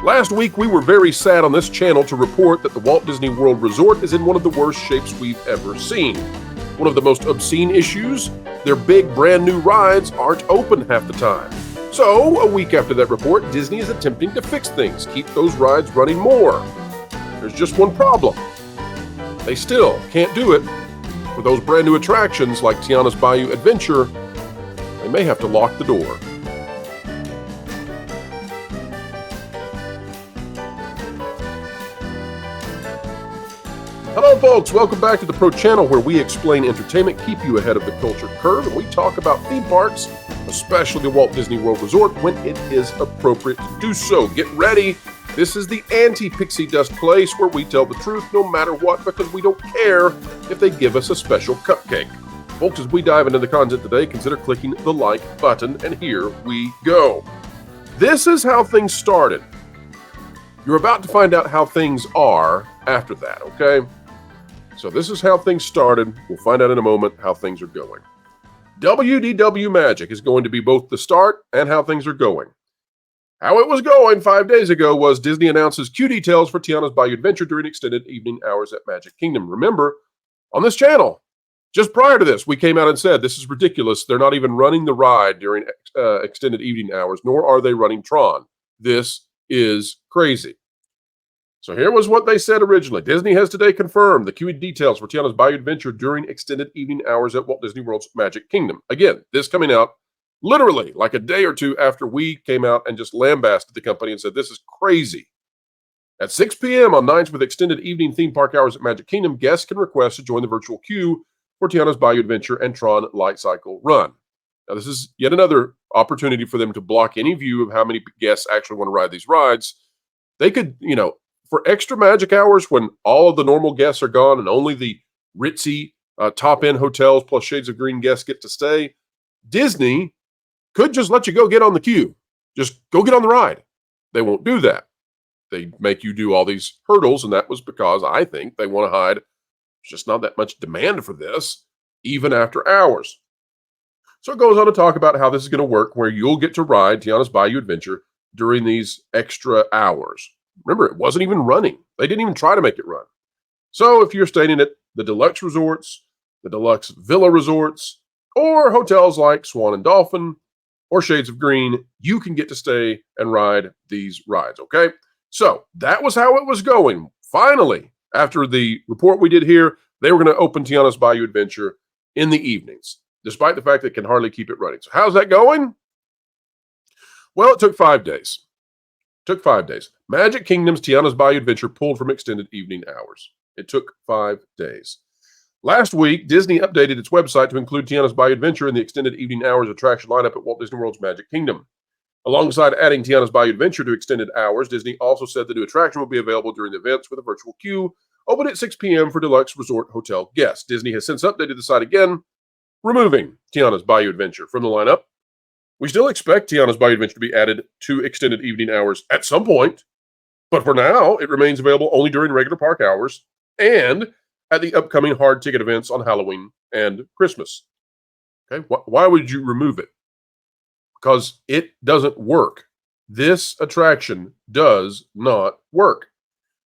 Last week, we were very sad on this channel to report that the Walt Disney World Resort is in one of the worst shapes we've ever seen. One of the most obscene issues, their big brand new rides aren't open half the time. So, a week after that report, Disney is attempting to fix things, keep those rides running more. There's just one problem. They still can't do it. For those brand new attractions like Tiana's Bayou Adventure, they may have to lock the door. Hello folks, welcome back to the Pro Channel, where we explain entertainment, keep you ahead of the culture curve, and we talk about theme parks, especially the Walt Disney World Resort, when it is appropriate to do so. Get ready. This is the anti-pixie dust place where we tell the truth no matter what, because we don't care if they give us a special cupcake. Folks, as we dive into the content today, consider clicking the like button, and here we go. This is how things started. You're about to find out how things are after that, okay? So this is how things started. We'll find out in a moment how things are going. WDWMagic is going to be both the start and how things are going. How it was going 5 days ago was Disney announces queue details for Tiana's Bayou Adventure during extended evening hours at Magic Kingdom. Remember, on this channel, just prior to this, we came out and said, this is ridiculous. They're not even running the ride during extended evening hours, nor are they running Tron. This is crazy. So here was what they said originally. Disney has today confirmed the queue details for Tiana's Bayou Adventure during extended evening hours at Walt Disney World's Magic Kingdom. Again, this coming out literally like a day or two after we came out and just lambasted the company and said, this is crazy. At 6 p.m. on nights with extended evening theme park hours at Magic Kingdom, guests can request to join the virtual queue for Tiana's Bayou Adventure and Tron Light Cycle Run. Now, this is yet another opportunity for them to block any view of how many guests actually want to ride these rides. They could, for extra magic hours when all of the normal guests are gone and only the ritzy top-end hotels plus Shades of Green guests get to stay, Disney could just let you go get on the queue. Just go get on the ride. They won't do that. They make you do all these hurdles, and that was because I think they want to hide. There's just not that much demand for this, even after hours. So it goes on to talk about how this is going to work, where you'll get to ride Tiana's Bayou Adventure during these extra hours. Remember, it wasn't even running. They didn't even try to make it run. So if you're staying at the deluxe resorts, the deluxe villa resorts, or hotels like Swan and Dolphin or Shades of Green, you can get to stay and ride these rides, okay? So that was how it was going. Finally, after the report we did here, they were going to open Tiana's Bayou Adventure in the evenings, despite the fact they can hardly keep it running. So how's that going? Well, it took 5 days. Took 5 days. Magic Kingdom's Tiana's Bayou Adventure pulled from extended evening hours. It took 5 days. Last week, Disney updated its website to include Tiana's Bayou Adventure in the extended evening hours attraction lineup at Walt Disney World's Magic Kingdom. Alongside adding Tiana's Bayou Adventure to extended hours, Disney also said the new attraction will be available during the events with a virtual queue, open at 6 p.m. for deluxe resort hotel guests. Disney has since updated the site again, removing Tiana's Bayou Adventure from the lineup. We still expect Tiana's Bayou Adventure to be added to extended evening hours at some point, but for now, it remains available only during regular park hours and at the upcoming hard ticket events on Halloween and Christmas. Okay, why would you remove it? Because it doesn't work. This attraction does not work.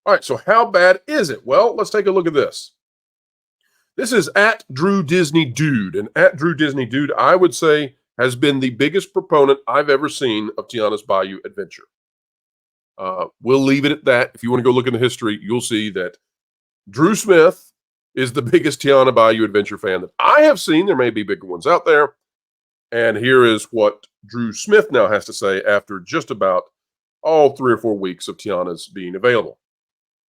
All right, so how bad is it? Well, let's take a look at this. This is at Drew Disney Dude, and at Drew Disney Dude, I would say, has been the biggest proponent I've ever seen of Tiana's Bayou Adventure. We'll leave it at that. If you want to go look in the history, you'll see that Drew Smith is the biggest Tiana Bayou Adventure fan that I have seen. There may be bigger ones out there. And here is what Drew Smith now has to say after just about 3 or 4 weeks of Tiana's being available.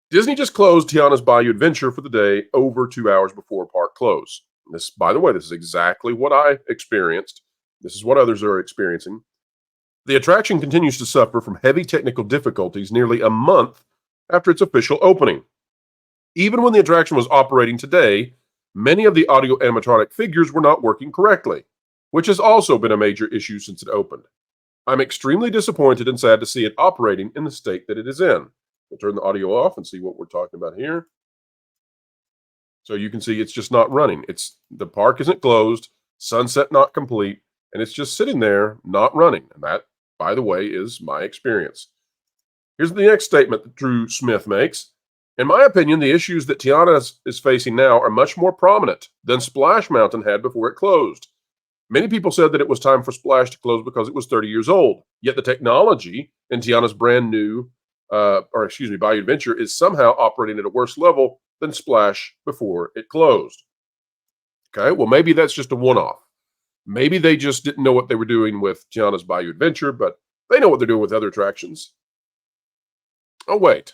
Disney just closed Tiana's Bayou Adventure for the day over 2 hours before park close. This, by the way, this is exactly what I experienced. This is what others are experiencing. The attraction continues to suffer from heavy technical difficulties nearly a month after its official opening. Even when the attraction was operating today, many of the audio animatronic figures were not working correctly, which has also been a major issue since it opened. I'm extremely disappointed and sad to see it operating in the state that it is in. We'll turn the audio off and see what we're talking about here. So you can see it's just not running. The park isn't closed, sunset not complete, and it's just sitting there not running. And that, by the way, is my experience. Here's the next statement that Drew Smith makes. In my opinion, the issues that Tiana is facing now are much more prominent than Splash Mountain had before it closed. Many people said that it was time for Splash to close because it was 30 years old. Yet the technology in Tiana's brand new, Bayou Adventure is somehow operating at a worse level than Splash before it closed. Okay, well, maybe that's just a one-off. Maybe they just didn't know what they were doing with Tiana's Bayou Adventure, but they know what they're doing with other attractions. Oh, wait.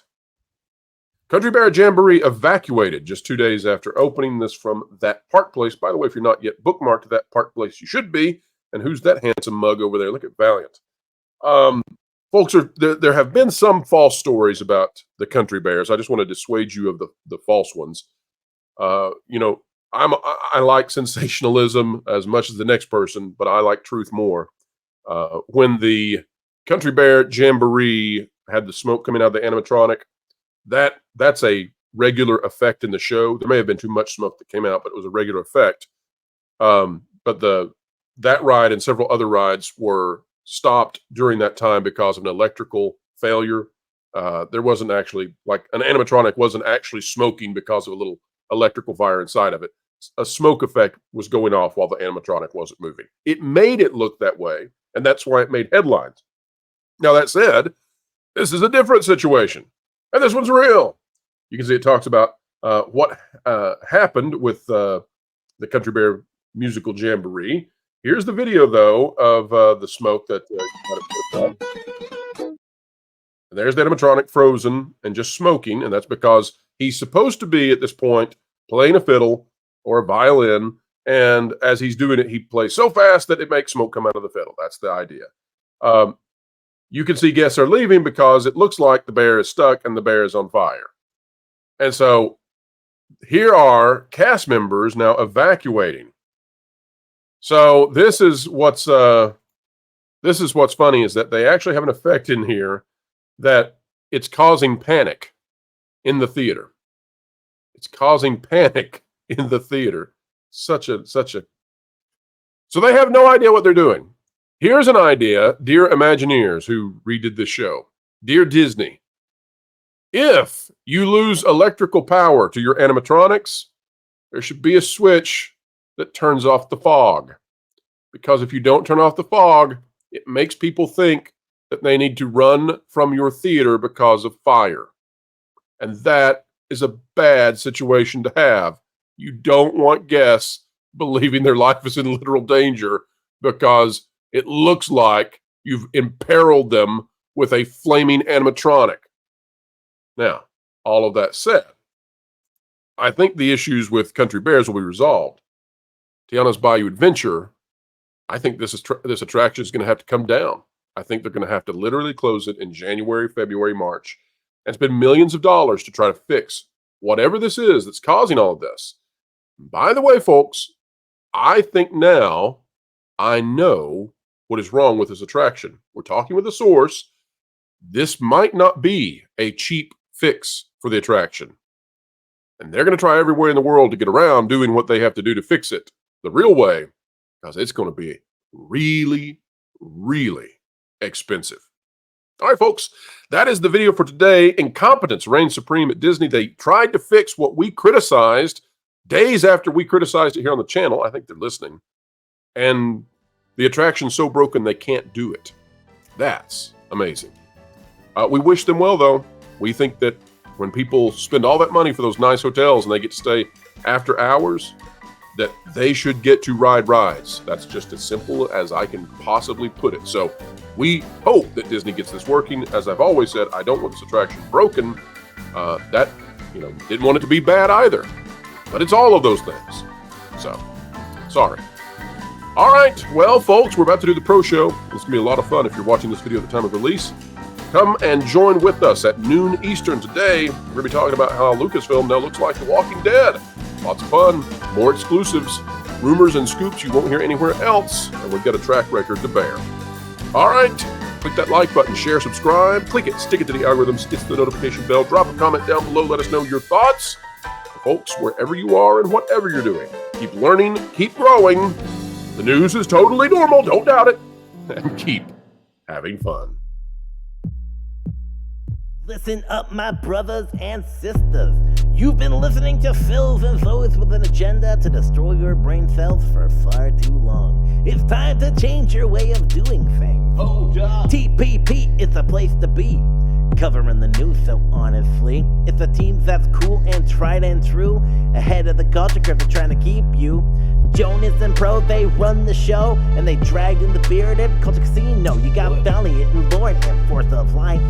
Country Bear Jamboree evacuated just 2 days after opening. This from That Park Place. By the way, if you're not yet bookmarked to That Park Place, you should be. And who's that handsome mug over there? Look at Valiant. Folks, there have been some false stories about the Country Bears. I just want to dissuade you of the false ones. I like sensationalism as much as the next person, but I like truth more. When the Country Bear Jamboree had the smoke coming out of the animatronic, that's a regular effect in the show. There may have been too much smoke that came out, but it was a regular effect. But that ride and several other rides were stopped during that time because of an electrical failure. There wasn't actually, like, an animatronic wasn't actually smoking because of a little electrical fire inside of it. A smoke effect was going off while the animatronic wasn't moving. It made it look that way, and that's why it made headlines. Now, that said, this is a different situation, and this one's real. You can see it talks about what happened with the Country Bear Musical Jamboree. Here's the video, though, of the smoke that and there's the animatronic frozen and just smoking, and that's because he's supposed to be, at this point, playing a fiddle or a violin, and as he's doing it, he plays so fast that it makes smoke come out of the fiddle. That's the idea. You can see guests are leaving because it looks like the bear is stuck and the bear is on fire. And so here are cast members now evacuating. So this is what's funny, is that they actually have an effect in here that it's causing panic in the theater. It's causing panic in the theater. So they have no idea what they're doing. Here's an idea, dear Imagineers who redid this show. Dear Disney, if you lose electrical power to your animatronics, there should be a switch that turns off the fog. Because if you don't turn off the fog, it makes people think that they need to run from your theater because of fire. And that is a bad situation to have. You don't want guests believing their life is in literal danger because it looks like you've imperiled them with a flaming animatronic. Now, all of that said, I think the issues with Country Bears will be resolved. Tiana's Bayou Adventure, I think this attraction is going to have to come down. I think they're going to have to literally close it in January, February, March, and spend millions of dollars to try to fix whatever this is that's causing all of this. By the way, folks, I think now I know what is wrong with this attraction. We're talking with a source. This might not be a cheap fix for the attraction. And they're going to try every way in the world to get around doing what they have to do to fix it the real way, because it's going to be really, really expensive. All right, folks, that is the video for today. Incompetence reigns supreme at Disney. They tried to fix what we criticized days after we criticized it here on the channel. I think they're listening. And the attraction's so broken they can't do it. That's amazing. We wish them well, though. We think that when people spend all that money for those nice hotels and they get to stay after hours, that they should get to ride rides. That's just as simple as I can possibly put it. So we hope that Disney gets this working. As I've always said, I don't want this attraction broken. Didn't want it to be bad either. But it's all of those things. So, sorry. All right, well, folks, we're about to do the Pro Show. It's going to be a lot of fun if you're watching this video at the time of release. Come and join with us at noon Eastern today. We're going to be talking about how Lucasfilm now looks like The Walking Dead. Lots of fun, more exclusives, rumors and scoops you won't hear anywhere else, and we've got a track record to bear. All right, click that like button, share, subscribe, click it, stick it to the algorithms, hit the notification bell, drop a comment down below, let us know your thoughts. Folks, wherever you are and whatever you're doing, keep learning, keep growing. The news is totally normal, don't doubt it, and keep having fun. Listen up, my brothers and sisters. You've been listening to Phils and those with an agenda to destroy your brain cells for far too long. It's time to change your way of doing things. Hold up. TPP is the place to be. Covering the news, so honestly, it's a team that's cool and tried and true. Ahead of the culture curve, they're trying to keep you. Jonas and Pro, they run the show, and they dragged in the bearded culture casino. You got Valiant and Lord and Fourth of Line.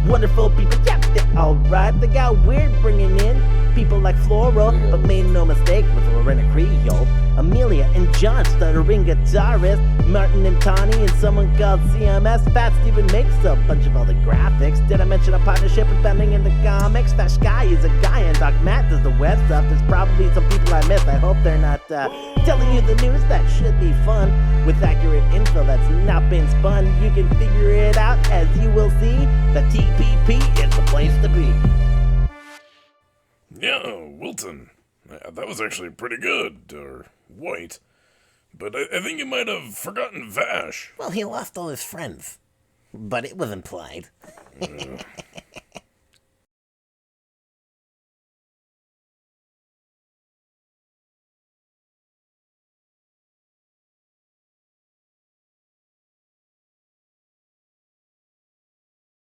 Wonderful people, yeah, they're alright. They got weird bringing in people like Floral, but made no mistake with Lorena Creole. Amelia and John, stuttering guitarist. Martin and Tawny and someone called CMS. Fat Steven makes a bunch of all the graphics. Did I mention a partnership with Bending in the comics? Fat Sky is a guy and Doc Matt does the web stuff. There's probably some people I missed. I hope they're not telling you the news. That should be fun. With accurate info that's not been spun. You can figure it out as you will see. The TPP is the place to be. Yeah, Wilton. That was actually pretty good, or white. But I think you might have forgotten Vash. Well, he lost all his friends. But it was implied.